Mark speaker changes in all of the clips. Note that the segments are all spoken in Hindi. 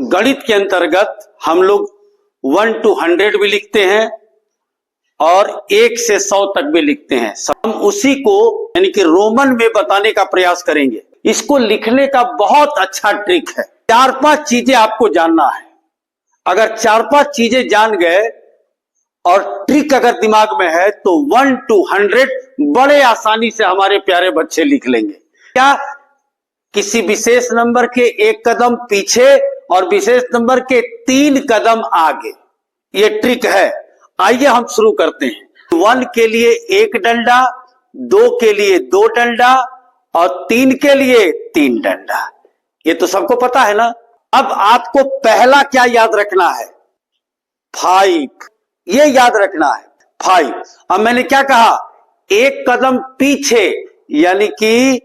Speaker 1: गणित के अंतर्गत हम लोग 1 to 100 भी लिखते हैं और 1 से 100 तक भी लिखते हैं। हम उसी को यानी कि रोमन में बताने का प्रयास करेंगे। इसको लिखने का बहुत अच्छा ट्रिक है। 4-5 चीजें आपको जानना है। अगर 4-5 चीजें जान गए और ट्रिक अगर दिमाग में है तो 1 to 100 बड़े आसानी से हमारे प्यारे बच्चे लिख लेंगे। क्या? किसी विशेष नंबर के 1 कदम पीछे और विशेष नंबर के 3 कदम आगे, ये ट्रिक है। आइए हम शुरू करते हैं। 1 के लिए 1 डंडा, 2 के लिए 2 डंडा और 3 के लिए 3 डंडा। ये तो सबको पता है ना। अब आपको पहला क्या याद रखना है? 5, ये याद रखना है 5। अब मैंने क्या कहा? 1 कदम पीछे यानी कि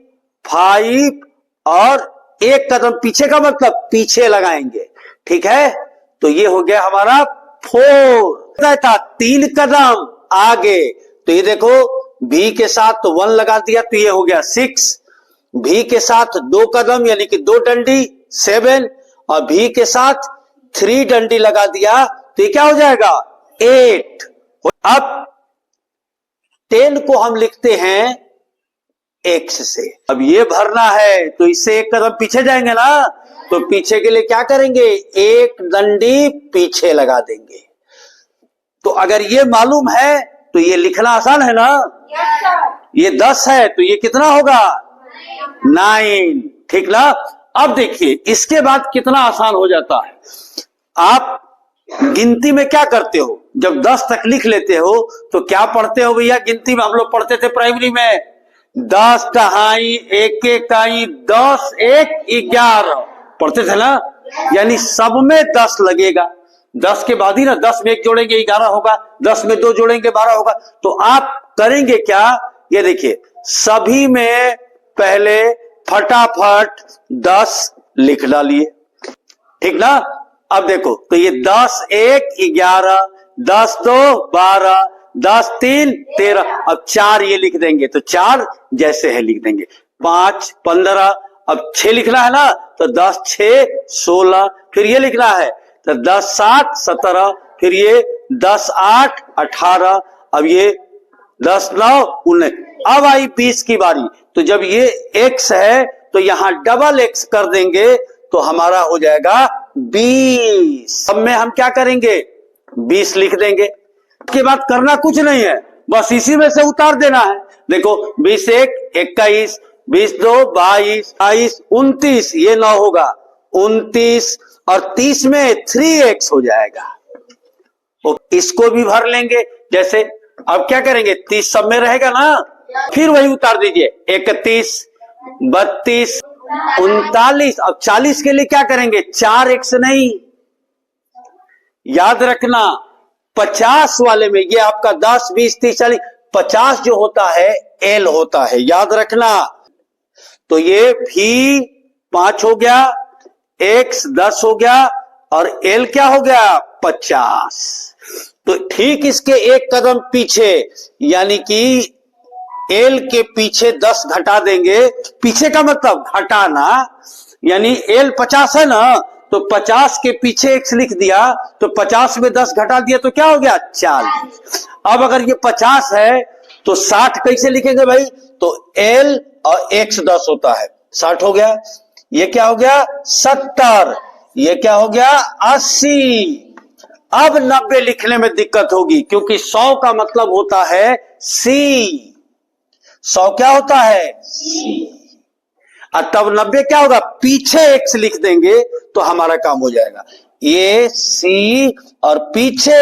Speaker 1: 5 और 1 कदम पीछे का मतलब पीछे लगाएंगे, ठीक है। तो ये हो गया हमारा 4। था 3 कदम आगे, तो ये देखो भी के साथ 1 लगा दिया तो ये हो गया 6, भी के साथ 2 कदम यानी कि 2 डंडी 7 और भी के साथ 3 डंडी लगा दिया तो ये क्या हो जाएगा 8। अब 10 को हम लिखते हैं x से। अब ये भरना है तो इससे 1 कदम पीछे जाएंगे ना, तो पीछे के लिए क्या करेंगे? 1 डंडी पीछे लगा देंगे। तो अगर ये मालूम है तो ये लिखना आसान है ना। ये 10 है तो ये कितना होगा 9, ठीक ना। अब देखिए इसके बाद कितना आसान हो जाता है। आप गिनती में क्या करते हो? जब 10 तक लिख लेते हो तो क्या पढ़ते हो भैया? गिनती में हम लोग पढ़ते थे प्राइमरी में 10 दहाई 1 इकाई 10 1 11 पढ़ते थे ना। यानी सब में 10 लगेगा। 10 के बाद ही ना 10 में 1 जोड़ेंगे 11 होगा, 10 में 2 जोड़ेंगे 12 होगा। तो आप करेंगे क्या? ये देखिए सभी में पहले फटाफट 10 लिख डालिए, ठीक ना। अब देखो तो ये 10 1 11 10 2 12 10 3 13। अब 4 ये लिख देंगे तो 4 जैसे है लिख देंगे। 5 15 अब 6 लिखना है ना तो 10 6 16 फिर ये लिखना है तो 10 7 17 फिर ये 10 8 18 अब ये 10 9 19। अब आई 20 की बारी। तो जब ये x है तो यहां डबल x कर देंगे तो हमारा हो जाएगा 20। अब में हम क्या करेंगे 20 लिख देंगे। उसके बाद करना कुछ नहीं है, बस इसी में से उतार देना है। देखो 20 1 21 20 2 22 22 29 ये 9 होगा 29 और 30 में 3x हो जाएगा। इसको भी भर लेंगे जैसे। अब क्या करेंगे 30 सब में रहेगा ना, फिर वही उतार दीजिए 31 32 39। अब 40 के लिए क्या करेंगे 4x नहीं, याद रखना 50 वाले में ये आपका 10 20 30 40 50 जो होता है l होता है, याद रखना। तो ये भी 5 हो गया, x 10 हो गया और l क्या हो गया 50। तो ठीक इसके 1 कदम पीछे यानी कि l के पीछे 10 घटा देंगे। पीछे का मतलब घटाना, यानी l 50 है ना तो 50 के पीछे x लिख दिया तो 50 में 10 घटा दिया तो क्या हो गया 40। अब अगर ये 50 है तो 60 कैसे लिखेंगे भाई? तो l और x 10 होता है 60 हो गया। ये क्या हो गया 70, ये क्या हो गया 80। अब 90 लिखने में दिक्कत होगी क्योंकि 100 का मतलब होता है c। 100 क्या होता है c। और तब 90 क्या होगा पीछे x लिख देंगे तो हमारा काम हो जाएगा। ये c और पीछे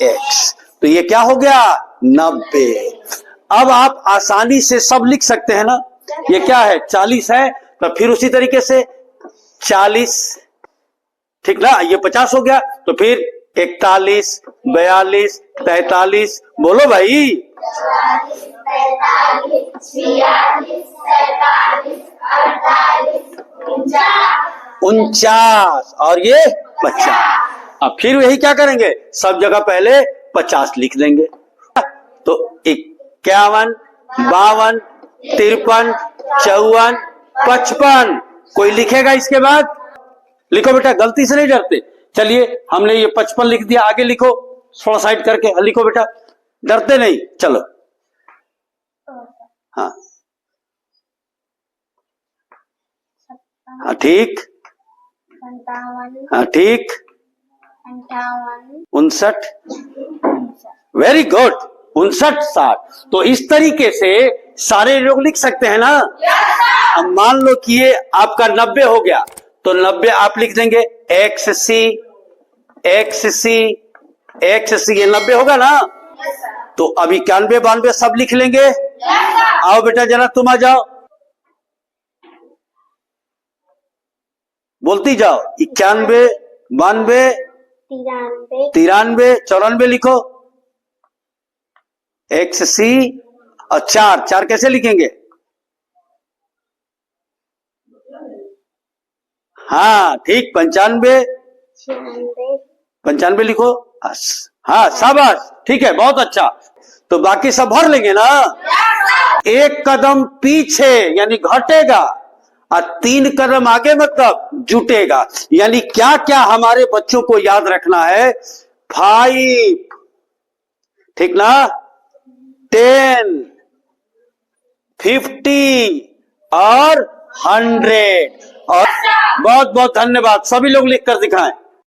Speaker 1: x तो ये क्या हो गया 90। अब आप आसानी से सब लिख सकते हैं ना। ये क्या है 40 है तो फिर उसी तरीके से 40, ठीक ना। ये 50 हो गया तो फिर 41 42 43 बोलो भाई 49 और ये 50। अब फिर वही क्या करेंगे सब जगह पहले 50 लिख देंगे। तो 51 52 53 54 55 कोई लिखेगा इसके बाद लिखो बेटा, गलती से नहीं डरते। चलिए हमने ये 55 लिख दिया, आगे लिखो थोड़ा साइड करके, लिखो बेटा, डरते नहीं। चलो हाँ हाँ ठीक,
Speaker 2: 57,
Speaker 1: हाँ ठीक,
Speaker 2: 58,
Speaker 1: 59, वेरी गुड, 59, 60। तो इस तरीके से सारे लोग लिख सकते हैं ना। अब मान लो कि ये आपका 90 हो गया, तो 90 आप लिख देंगे XC XC XC, ये 90 होगा ना। तो अब 91, 92 सब लिख लेंगे। आओ बेटा जरा तुम आ जाओ, बोलती जाओ, 91, 92,
Speaker 2: 93,
Speaker 1: 93, 94 लिखो। XC और 4 कैसे लिखेंगे? हाँ ठीक, 95,
Speaker 2: 96,
Speaker 1: 95 लिखो। हाँ शाबाश, ठीक है, बहुत अच्छा। तो बाकी सब भर लेंगे ना। एक कदम पीछे यानी घटेगा, और 3 कदम आगे मतलब जुटेगा। यानी क्या क्या हमारे बच्चों को याद रखना है? 5, ठीक ना, 10, 50 और 100। और बहुत बहुत धन्यवाद, सभी लोग लिख कर दिखाएं।